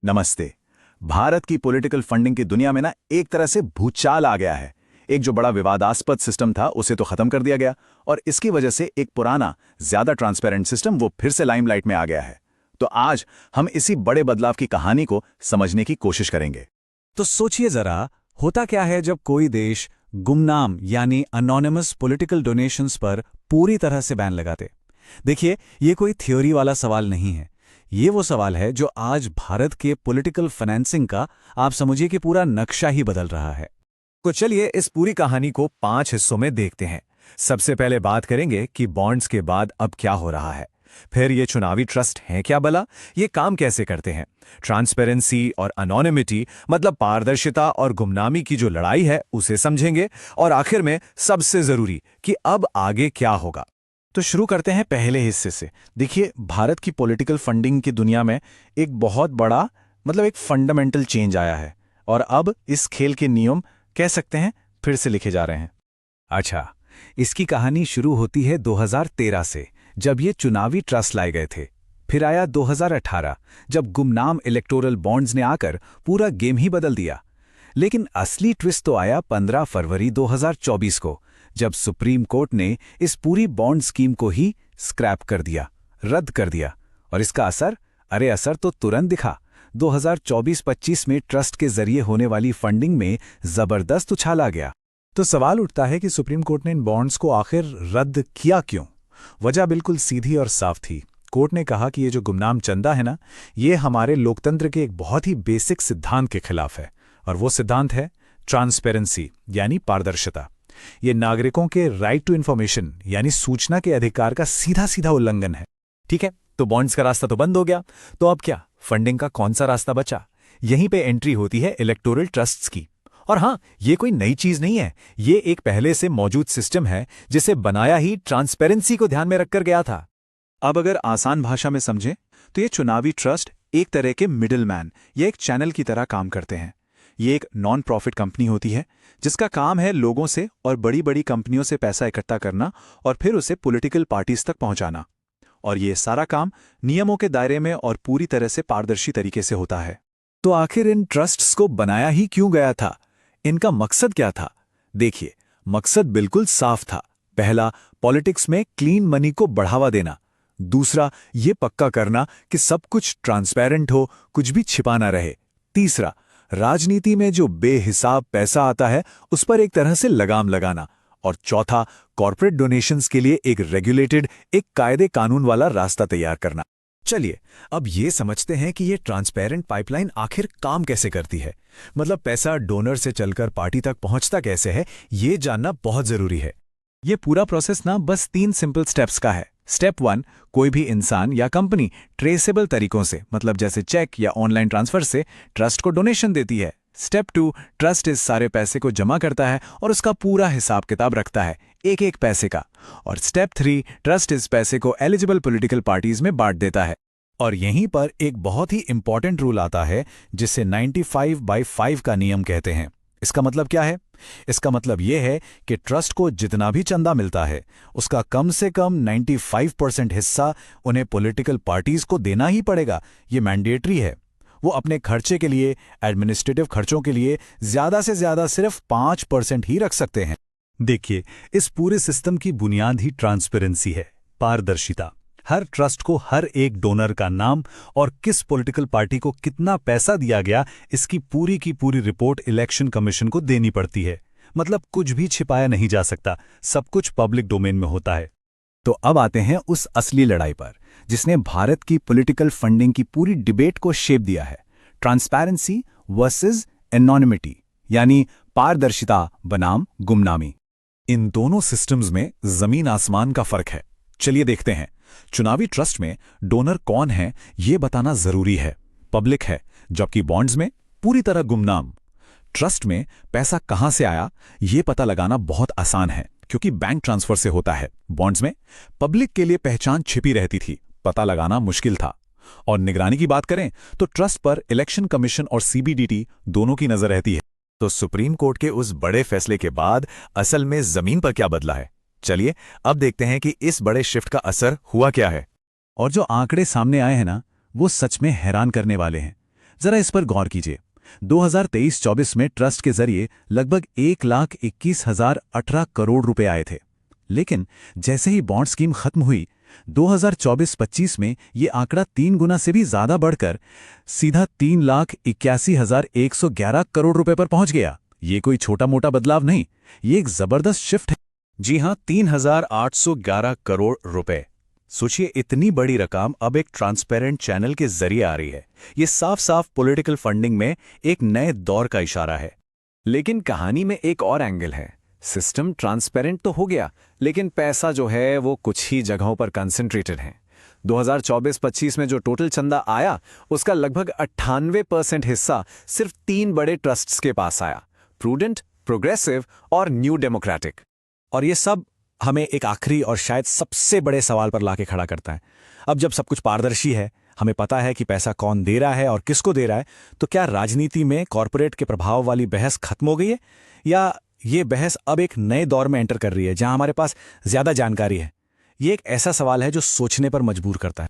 नमस्ते। भारत की political funding की दुनिया में एक तरह से भूचाल आ गया है। एक जो बड़ा विवादास्पद सिस्टम था उसे तो खत्म कर दिया गया और इसकी वजह से एक पुराना ज्यादा ट्रांसपेरेंट सिस्टम वो फिर से लाइमलाइट में आ गया है। तो आज हम इसी बड़े बदलाव की कहानी को समझने की कोशिश करेंगे। तो सोचिए जरा, होता क्या है जब कोई देश गुमनाम यानी अनोनिमस पॉलिटिकल डोनेशंस पर पूरी तरह से बैन लगाते। देखिए, ये कोई थ्योरी वाला सवाल नहीं है। ये वो सवाल है जो आज भारत के पॉलिटिकल फाइनेंसिंग का आप समझिए कि पूरा नक्शा ही बदल रहा है। तो चलिए इस पूरी कहानी को 5 हिस्सों में देखते हैं। सबसे पहले बात करेंगे कि बॉन्ड्स के बाद अब क्या हो रहा है। फिर ये चुनावी ट्रस्ट हैं क्या भला, ये काम कैसे करते हैं, ट्रांसपेरेंसी और अनोनिमिटी मतलब पारदर्शिता और गुमनामी की जो लड़ाई है उसे समझेंगे, और आखिर में सबसे जरूरी कि अब आगे क्या होगा। तो शुरू करते हैं पहले हिस्से से। देखिए, भारत की पॉलिटिकल फंडिंग की दुनिया में एक बहुत बड़ा एक फंडामेंटल चेंज आया है और अब इस खेल के नियम कह सकते हैं फिर से लिखे जा रहे हैं। अच्छा, इसकी कहानी शुरू होती है 2013 से, जब ये चुनावी ट्रस्ट लाए गए थे। फिर आया 2018, जब गुमनाम इलेक्टोरल बॉन्ड्स ने आकर पूरा गेम ही बदल दिया। लेकिन असली ट्विस्ट तो आया 15 फरवरी 2024 को, जब सुप्रीम कोर्ट ने इस पूरी बॉन्ड स्कीम को ही स्क्रैप कर दिया, रद्द कर दिया। और इसका असर तो तुरंत दिखा। 2024-25 में ट्रस्ट के जरिए होने वाली फंडिंग में जबरदस्त उछाल आ गया। तो सवाल उठता है कि सुप्रीम कोर्ट ने इन बॉन्ड्स को आखिर रद्द किया क्यों? वजह बिल्कुल सीधी और साफ थी। कोर्ट ने कहा कि ये जो गुमनाम चंदा है ना, ये हमारे लोकतंत्र के एक बहुत ही बेसिक सिद्धांत के खिलाफ है। और वो सिद्धांत है ट्रांसपेरेंसी यानी पारदर्शिता। ये नागरिकों के राइट टू इन्फॉर्मेशन यानी सूचना के अधिकार का सीधा सीधा उल्लंघन है। ठीक है, तो बॉन्ड्स का रास्ता तो बंद हो गया, तो अब क्या, फंडिंग का कौन सा रास्ता बचा? यहीं पे एंट्री होती है इलेक्टोरल ट्रस्ट्स की। और हां, ये कोई नई चीज नहीं है, ये एक पहले से मौजूद सिस्टम है जिसे बनाया ही ट्रांसपेरेंसी को ध्यान में रखकर गया था। अब अगर आसान भाषा में समझें तो ये चुनावी ट्रस्ट एक तरह के मिडलमैन या एक चैनल की तरह काम करते हैं। ये एक नॉन प्रॉफिट कंपनी होती है जिसका काम है लोगों से और बड़ी बड़ी कंपनियों से पैसा इकट्ठा करना और फिर उसे पॉलिटिकल पार्टीज तक पहुंचाना। और ये सारा काम नियमों के दायरे में और पूरी तरह से पारदर्शी तरीके से होता है। तो आखिर इन ट्रस्ट्स को बनाया ही क्यों गया था? इनका मकसद क्या था? देखिए, मकसद बिल्कुल साफ था। पहला, पॉलिटिक्स में क्लीन मनी को बढ़ावा देना। दूसरा, ये पक्का करना कि सब कुछ ट्रांसपेरेंट हो, कुछ भी छिपा ना रहे। तीसरा, राजनीति में जो बेहिसाब पैसा आता है उस पर एक तरह से लगाम लगाना। और चौथा, कॉर्पोरेट डोनेशंस के लिए एक रेगुलेटेड, एक कायदे कानून वाला रास्ता तैयार करना। चलिए अब ये समझते हैं कि ये ट्रांसपेरेंट पाइपलाइन आखिर काम कैसे करती है। मतलब पैसा डोनर से चलकर पार्टी तक पहुंचता कैसे है, ये जानना बहुत जरूरी है। ये पूरा प्रोसेस बस 3 सिंपल स्टेप्स का है। स्टेप 1, कोई भी इंसान या कंपनी ट्रेसेबल तरीकों से मतलब जैसे चेक या ऑनलाइन ट्रांसफर से ट्रस्ट को डोनेशन देती है। स्टेप 2, ट्रस्ट इस सारे पैसे को जमा करता है और उसका पूरा हिसाब किताब रखता है, एक एक पैसे का। और स्टेप 3, ट्रस्ट इस पैसे को एलिजिबल पॉलिटिकल पार्टीज में बांट देता है। और यहीं पर एक बहुत ही इंपॉर्टेंट रूल आता है जिसे 95/5 का नियम कहते हैं। इसका मतलब क्या है? इसका मतलब यह है कि ट्रस्ट को जितना भी चंदा मिलता है उसका कम से कम 95% हिस्सा उन्हें पॉलिटिकल पार्टीज को देना ही पड़ेगा। ये मैंडेटरी है। वो अपने खर्चे के लिए, एडमिनिस्ट्रेटिव खर्चों के लिए ज्यादा से ज्यादा सिर्फ 5% ही रख सकते हैं। देखिए, इस पूरे सिस्टम की बुनियाद ही ट्रांसपेरेंसी है, पारदर्शिता। हर ट्रस्ट को हर एक डोनर का नाम और किस पॉलिटिकल पार्टी को कितना पैसा दिया गया, इसकी पूरी की पूरी रिपोर्ट इलेक्शन कमीशन को देनी पड़ती है। मतलब कुछ भी छिपाया नहीं जा सकता, सब कुछ पब्लिक डोमेन में होता है। तो अब आते हैं उस असली लड़ाई पर जिसने भारत की पॉलिटिकल फंडिंग की पूरी डिबेट को शेप दिया है। ट्रांसपेरेंसी वर्सेस एनोनिमिटी यानी पारदर्शिता बनाम गुमनामी। इन दोनों सिस्टम्स में जमीन आसमान का फर्क है। चलिए देखते हैं। चुनावी ट्रस्ट में डोनर कौन है ये बताना जरूरी है, पब्लिक है, जबकि बॉन्ड्स में पूरी तरह गुमनाम। ट्रस्ट में पैसा कहां से आया ये पता लगाना बहुत आसान है क्योंकि बैंक ट्रांसफर से होता है। बॉन्ड्स में पब्लिक के लिए पहचान छिपी रहती थी, पता लगाना मुश्किल था। और निगरानी की बात करें तो ट्रस्ट पर इलेक्शन कमीशन और सीबीडीटी दोनों की नजर रहती है। तो सुप्रीम कोर्ट के उस बड़े फैसले के बाद असल में जमीन पर क्या बदला है? चलिए अब देखते हैं कि इस बड़े शिफ्ट का असर हुआ क्या है। और जो आंकड़े सामने आए हैं वो सच में हैरान करने वाले हैं। जरा इस पर गौर कीजिए। 2023-24 में ट्रस्ट के जरिए लगभग 1,21,018 करोड़ रुपए आए थे, लेकिन जैसे ही बॉन्ड स्कीम खत्म हुई 2024-25 में ये आंकड़ा 3 गुना से भी ज्यादा बढ़कर सीधा 3,81,111 करोड़ रुपए पर पहुंच गया। ये कोई छोटा मोटा बदलाव नहीं, ये एक जबरदस्त शिफ्ट है। जी हां, 3,811 करोड़ रुपए। सोचिए, इतनी बड़ी रकम अब एक ट्रांसपेरेंट चैनल के जरिए आ रही है। ये साफ साफ पॉलिटिकल फंडिंग में एक नए दौर का इशारा है। लेकिन कहानी में एक और एंगल है। सिस्टम ट्रांसपेरेंट तो हो गया, लेकिन पैसा जो है वो कुछ ही जगहों पर कंसंट्रेटेड है। 2024-25 में जो टोटल चंदा आया उसका लगभग 98% हिस्सा सिर्फ 3 बड़े ट्रस्ट्स के पास आया, प्रूडेंट, प्रोग्रेसिव और न्यू डेमोक्रेटिक। और ये सब हमें एक आखिरी और शायद सबसे बड़े सवाल पर लाके खड़ा करता है। अब जब सब कुछ पारदर्शी है, हमें पता है कि पैसा कौन दे रहा है और किसको दे रहा है, तो क्या राजनीति में कॉरपोरेट के प्रभाव वाली बहस खत्म हो गई है, या ये बहस अब एक नए दौर में एंटर कर रही है जहां हमारे पास ज्यादा जानकारी है? ये एक ऐसा सवाल है जो सोचने पर मजबूर करता है।